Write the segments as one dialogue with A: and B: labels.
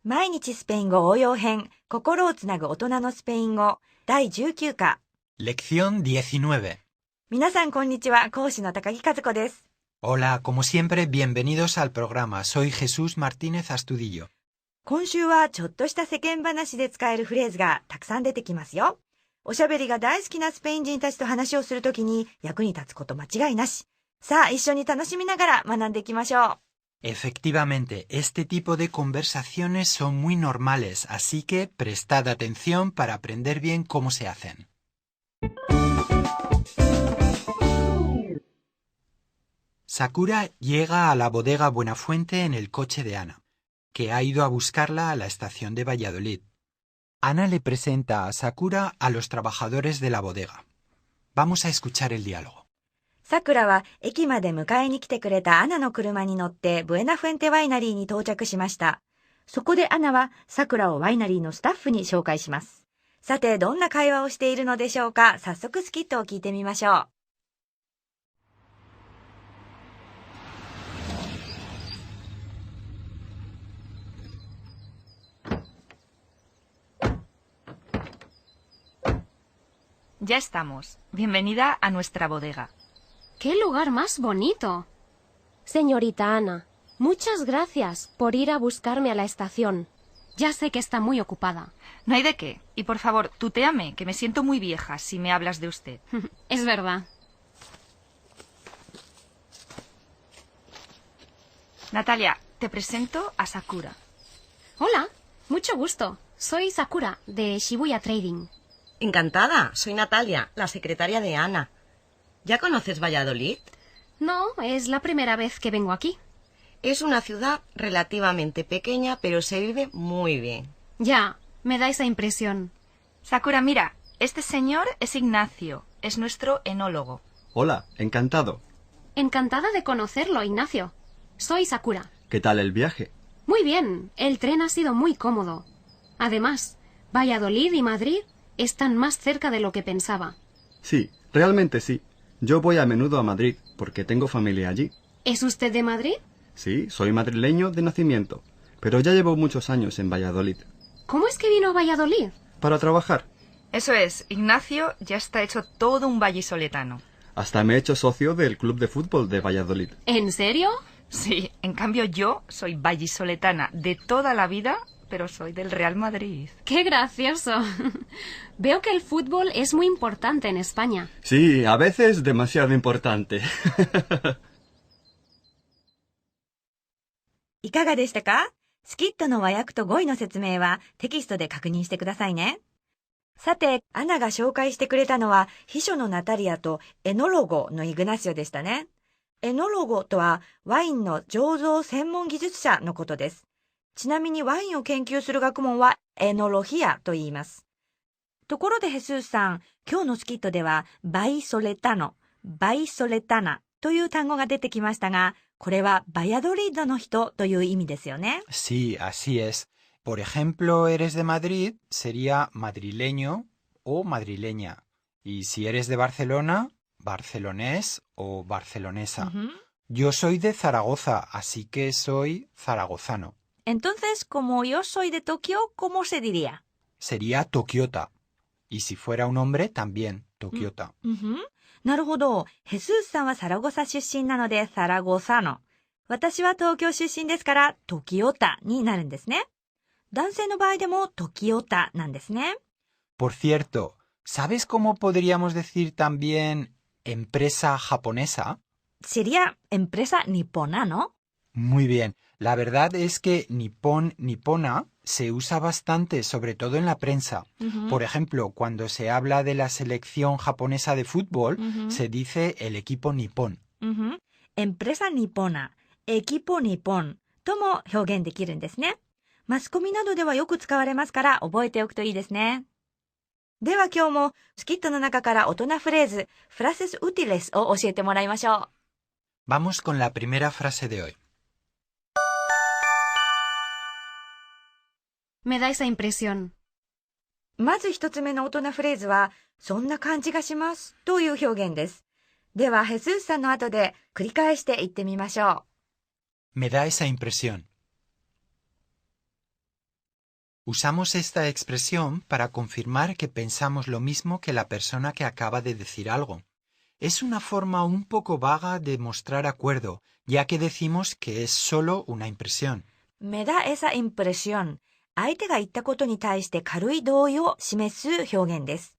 A: 毎日スペイン語応用編、心をつなぐ大人のスペイン語、第19課。
B: Lección 19.
A: 皆さんこんにちは、講師の高木和子です。
B: Hola, como siempre, bienvenidos al programa. Soy Jesús Martínez Astudillo.
A: 今週はちょっとした世間話で使えるフレーズがたくさん出てきますよ。おしゃべりが大好きなスペイン人たちと話をするときに役に立つこと間違いなし。さあ、一緒に楽しみながら学んでいきましょう。
B: Efectivamente, este tipo de conversaciones son muy normales, así que prestad atención para aprender bien cómo se hacen. Sakura llega a la bodega Buenafuente en el coche de Ana, que ha ido a buscarla a la estación de Valladolid. Ana le presenta a Sakura a los trabajadores de la bodega. Vamos a escuchar el diálogo.
A: さくらは駅まで迎えに来てくれたアナの車に乗ってブエナフエンテワイナリーに到着しました。そこでアナはさくらをワイナリーのスタッフに紹介します。さて、どんな会話をしているのでしょうか。早速スキットを聞いてみましょう。
C: Ya estamos. Bienvenida a nuestra bodega.
D: ¡Qué lugar más bonito! Señorita Ana, muchas gracias por ir a buscarme a la estación. Ya sé que está muy ocupada.
C: No hay de qué. Y por favor, tutéame, que me siento muy vieja si me hablas de usted.
D: Es verdad.
C: Natalia, te presento a Sakura.
D: Hola, mucho gusto. Soy Sakura, de Shibuya Trading.
E: Encantada, soy Natalia, la secretaria de Ana. ¿Ya conoces Valladolid?
D: No, es la primera vez que vengo aquí.
E: Es una ciudad relativamente pequeña, pero se vive muy bien.
D: Ya, me da esa impresión.
C: Sakura, mira, este señor es Ignacio, es nuestro enólogo.
F: Hola, encantado.
D: Encantada de conocerlo, Ignacio. Soy Sakura.
F: ¿Qué tal el viaje?
D: Muy bien, el tren ha sido muy cómodo. Además, Valladolid y Madrid están más cerca de lo que pensaba.
F: Sí, realmente sí. Yo voy a menudo a Madrid porque tengo familia allí.
D: ¿Es usted de Madrid?
F: Sí, soy madrileño de nacimiento, pero ya llevo muchos años en Valladolid.
D: ¿Cómo es que vino a Valladolid?
F: Para trabajar.
C: Eso es, Ignacio ya está hecho todo un vallisoletano.
F: Hasta me he hecho socio del club de fútbol de Valladolid.
D: ¿En serio?
C: Sí, en cambio yo soy vallisoletana de toda la vida, pero soy del Real Madrid.
D: ¡Qué gracioso! Veo que el fútbol es muy importante en España.
F: Sí, a veces demasiado importante.
A: いかがでしたか？スキットの和訳と語彙の説明はテキストで確認してくださいね。さて、アナが紹介してくれたのは秘書のナタリアとエノロゴのイグナシオでしたね。エノロゴとはワインの醸造専門技術者のことです。ちなみにワインを研究する学問はエノロヒアと言います。ところでヘスーさん、今日のスキットではバイソレタノ、バイソレタナという単語が出てきましたが、これはバヤドリッドの人という意味ですよね。
B: Sí, así es. Por ejemplo, eres de Madrid, sería madrileño o madrileña. Y si eres de Barcelona, barcelonés o barcelonesa. Yo soy de Zaragoza, así que soy zaragozano.
A: Entonces, como yo soy de Tokio, ¿cómo se diría?
B: Sería tokiota. Y si fuera un hombre, también tokiota.
A: なるほど。ヘスースさんはサラゴサ出身なのでサラゴサノ。私は東京出身ですからトキオタになるんですね。男性の場合でもトキオタなんですね。
B: Por cierto, ¿sabes cómo podríamos decir también empresa japonesa?
A: Sería empresa nipona, ¿no?
B: Muy bien. La verdad es que nipón, nipona se usa bastante, sobre todo en la prensa. Por ejemplo, cuando se habla de la selección japonesa de fútbol, se dice el equipo nipón.
A: Empresa nipona, equipo nipón とも表現できるんですね。マスコミなどではよく使われますから覚えておくといいですね。では今日もスキットの中から大人フレーズ、フラセスウティレスを教えてもらいましょう。
B: Vamos con la primera frase de hoy.
D: Me da esa impresión.
A: まず一つ目の大人フレーズは、そんな感じがしますという表現です。では、ヘスースさんの後で繰り返して言ってみましょ
B: Me da esa impresión. Usamos esta expresión para confirmar que pensamos lo mismo que la persona que acaba de decir algo. Es una forma un poco vaga de mostrar acuerdo, ya que decimos que es solo una impresión.
A: う。me da esa impresión。相手が言ったことに対して軽い同意を示す表現です。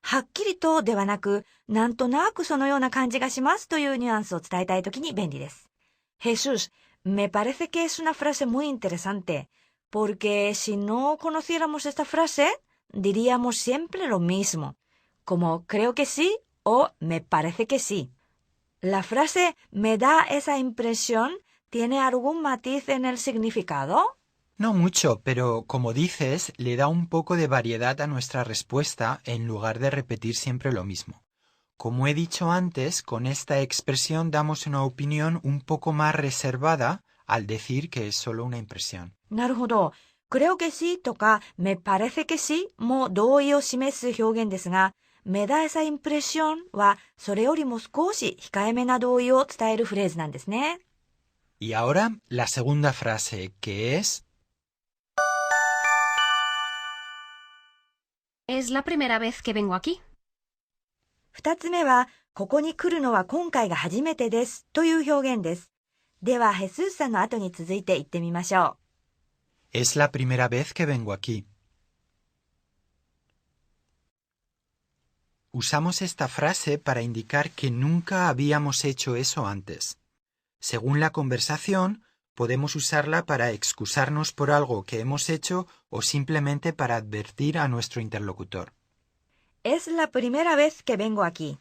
A: はっきりとではなく、なんとなくそのような感じがしますというニュアンスを伝えたいときに便利です。Jesús, me parece que es una frase muy interesante, porque si no conociéramos esta frase, diríamos siempre lo mismo, como creo que sí o me parece que sí. La frase me da esa impresión ¿tiene algún matiz en el significado?
B: No mucho, pero como dices, le da un poco de variedad a nuestra respuesta en lugar de repetir siempre lo mismo. Como he dicho antes, con esta expresión damos una opinión un poco más reservada al decir que es solo una impresión.
A: なるほど。creo que sí とか me parece que sí も同意を示す表現ですが、me da esa impresión はそれよりも少し控えめな同意を伝えるフレーズなんですね。
B: Y ahora la segunda frase, que es...
D: Es la primera vez que vengo aquí.
A: 二つ目は、ここに来るのは今回が初めてですという表現です。では、ヘスースさんの後に続いて言ってみましょう。
B: Es la primera vez que vengo aquí. Usamos esta frase para indicar que nunca habíamos hecho eso antes. Según la conversación, podemos usarla para excusarnos por algo que hemos hecho o simplemente para advertir a nuestro interlocutor.
A: Es la primera vez que vengo aquí。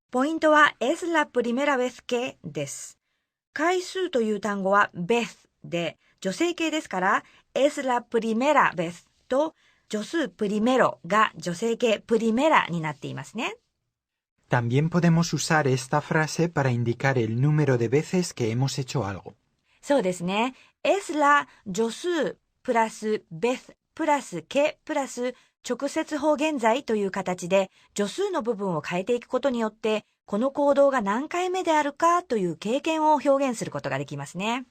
A: ポイントは es la primera vez que です。回数という単語は vez で女性形ですから es la primera vez と助数 primero が女性形 primera になっていますね。
B: También podemos usar esta frase para indicar el número de veces que hemos hecho algo.
A: そうですね。es la 助数プラス vez プラス que プラス直接法現在という形で助数の部分を変えていくことによってこの行動が何回目であるかという経験を表現することができますね。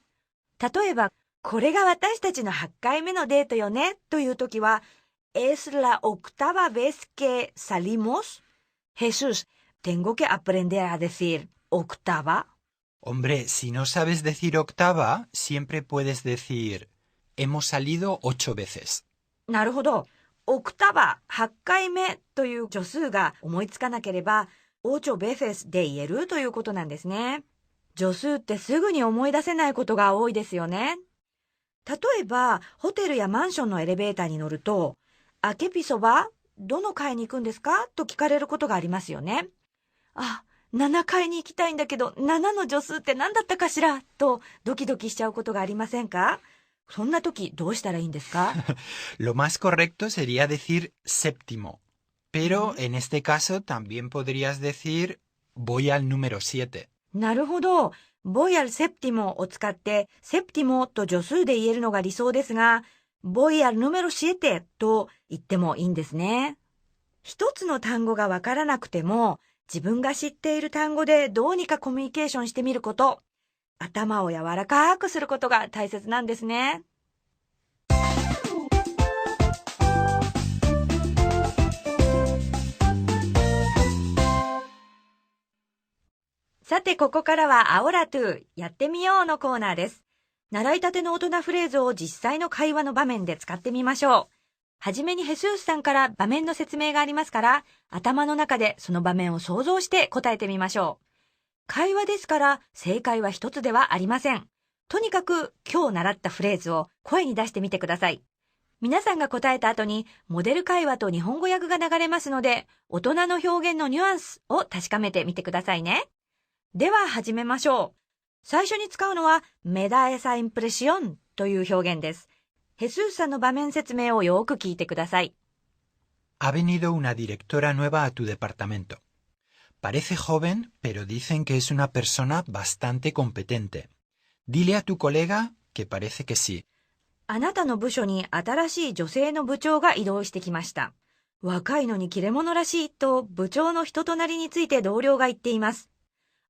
A: 例えば、これが私たちの8回目のデートよねというときはEs la octava vez que salimos. Jesús, ¿tengo que aprender a decir octava?
B: Hombre, si no sabes decir octava, siempre puedes decir hemos salido 8 veces.
A: なるほど。オクタバ8回目という助数が思いつかなければ8 veces で言えるということなんですね。助数ってすぐに思い出せないことが多いですよね。例えば、ホテルやマンションのエレベーターに乗ると、アケピソバ、どの階に行くんですかと聞かれることがありますよね。あ、7階に行きたいんだけど、7の助数って何だったかしらとドキドキしちゃうことがありませんか？そんな時どうしたらいいんですか？Lo
B: más correcto sería decir séptimo, pero en este caso también podrías decir voy al número 7.
A: なるほど。voy al séptimo を使って、séptimo と助数で言えるのが理想ですが、voy al número 7と言ってもいいんですね。一つの単語がわからなくても、自分が知っている単語でどうにかコミュニケーションしてみること、頭を柔らかくすることが大切なんですね。さて、ここからはアオラトゥやってみようのコーナーです。習いたての大人フレーズを実際の会話の場面で使ってみましょう。はじめにヘスースさんから場面の説明がありますから、頭の中でその場面を想像して答えてみましょう。会話ですから正解は一つではありません。とにかく今日習ったフレーズを声に出してみてください。皆さんが答えた後にモデル会話と日本語訳が流れますので、大人の表現のニュアンスを確かめてみてくださいね。では始めましょう。最初に使うのはme da esa impresiónという表現です。ヘスースさんの場面説明をよく聞いてください。
B: Ha venido una directora nueva a tu departamento. Parece joven, pero dicen que es una persona bastante competente. Dile a tu colega que parece que sí.
A: あなたの部署に新しい女性の部長が異動してきました。若いのに切れ者らしいと部長の人となりについて同僚が言っています。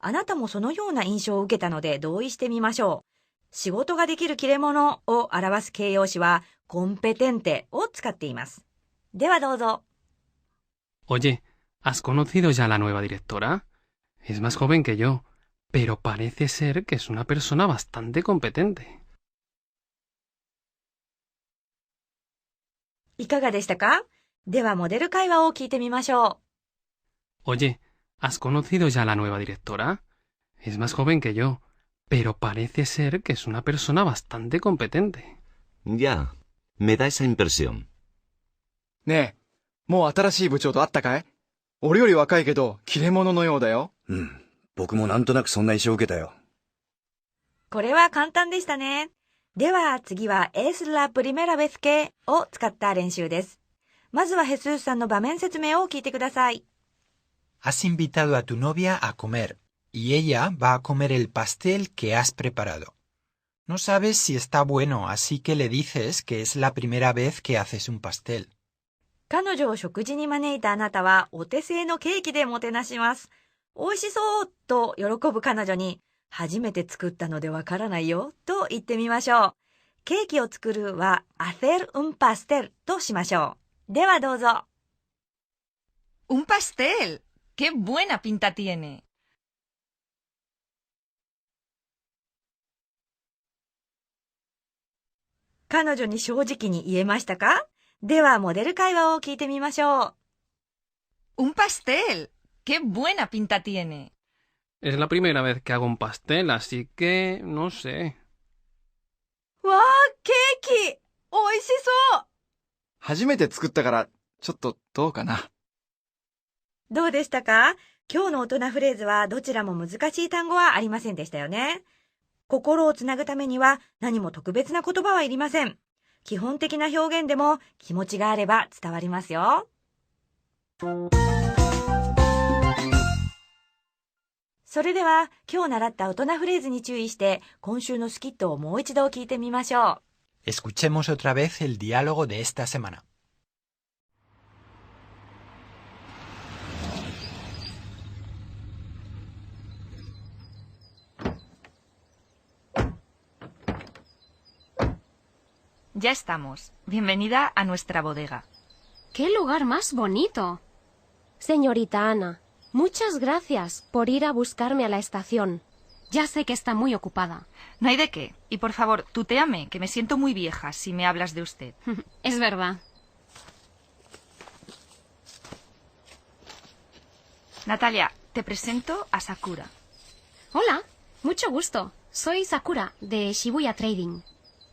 A: あなたもそのような印象を受けたので同意してみましょう。仕事ができる切れ者を表す形容詞はコンペテンテを使っています。ではどうぞ。
G: Oye, ¿has conocido ya a la nueva directora? Es más joven que yo, pero parece ser que es una persona bastante competente.
A: いかがでしたか？ではモデル会話を聞いてみましょう。
G: Oye, ¿has conocido ya a la nueva directora? Es más joven que yo, pero parece ser que es una persona bastante competente.
H: Ya, me da esa impresión.
I: ねえ、もう新しい部長と会ったかい？俺より若いけど、切れ者のようだよ。
J: うん、僕もなんとなくそんな印象を受けたよ。
A: これは簡単でしたね。では次はEs la primera vez que を使った練習です。まずはヘスースさんの場面説明を聞いてください。
B: Has invitado a tu novia a comer, y ella va a comer el pastel que has preparado. No sabes si está bueno, así que le dices que es la primera vez que haces un pastel.
A: 彼女を食事に招いたあなたはお手製のケーキでもてなします。美味しそうと喜ぶ彼女に、初めて作ったのでわからないよと言ってみましょう。ケーキを作るは hacer un pastel としましょう。ではどうぞ。
C: Un pastel. ¡Qué buena pinta tiene!
A: 彼女に正直に言えましたか？ではモデル会話を聞いてみましょ
C: う。Un pastel. ¡Qué buena pinta tiene!
G: Es la primera vez que hago un pastel, así que no sé.
A: わあ、ケーキ！美味しそう！
I: 初めて作ったから、ちょっとどうかな。
A: どうでしたか？今日の大人フレーズはどちらも難しい単語はありませんでしたよね。心をつなぐためには何も特別な言葉はいりません。基本的な表現でも気持ちがあれば伝わりますよ。それでは今日習った大人フレーズに注意して今週のスキットをもう一度聞いてみましょう。
B: Escuchemos otra vez el diálogo de esta semana.
C: Ya estamos. Bienvenida a nuestra bodega.
D: ¡Qué lugar más bonito! Señorita Ana, muchas gracias por ir a buscarme a la estación. Ya sé que está muy ocupada.
C: No hay de qué. Y por favor, tutéame, que me siento muy vieja si me hablas de usted.
D: Es verdad.
C: Natalia, te presento a Sakura.
D: Hola, mucho gusto. Soy Sakura, de Shibuya Trading.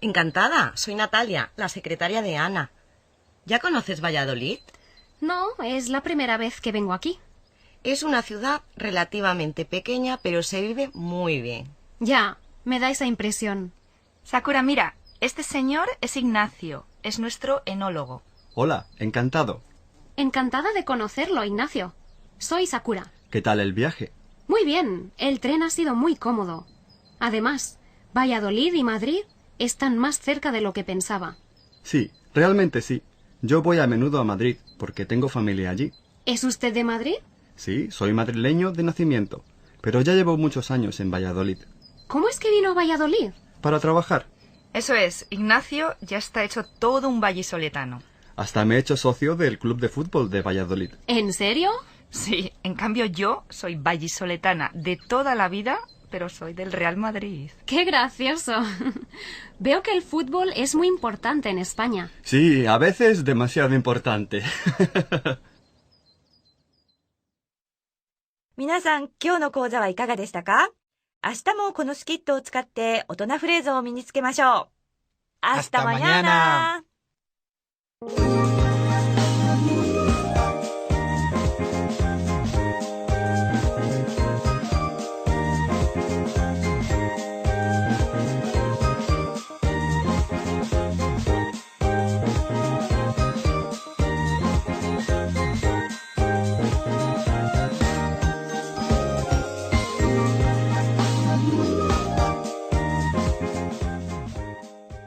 E: Encantada, soy Natalia, la secretaria de Ana. ¿Ya conoces Valladolid?
D: No, es la primera vez que vengo aquí.
E: Es una ciudad relativamente pequeña, pero se vive muy bien.
D: Ya, me da esa impresión.
C: Sakura, mira, este señor es Ignacio, es nuestro enólogo.
F: Hola, encantado.
D: Encantada de conocerlo, Ignacio. Soy Sakura.
F: ¿Qué tal el viaje?
D: Muy bien, el tren ha sido muy cómodo. Además, Valladolid y Madrid están más cerca de lo que pensaba.
F: Sí, realmente sí. Yo voy a menudo a Madrid porque tengo familia allí.
D: ¿Es usted de Madrid?
F: Sí, soy madrileño de nacimiento, pero ya llevo muchos años en Valladolid.
D: ¿Cómo es que vino a Valladolid?
F: Para trabajar.
C: Eso es, Ignacio ya está hecho todo un vallisoletano.
F: Hasta me he hecho socio del club de fútbol de Valladolid.
D: ¿En serio?
C: Sí, en cambio yo soy vallisoletana de toda la vida, pero soy del Real Madrid.
D: ¡Qué gracioso! Veo que el fútbol es muy importante en España.
F: Sí, a veces demasiado importante.
A: 皆さん、今日の講座はいかがでしたか？明日もこのスキットを使って大人フレーズを身につけましょう。Hasta mañana!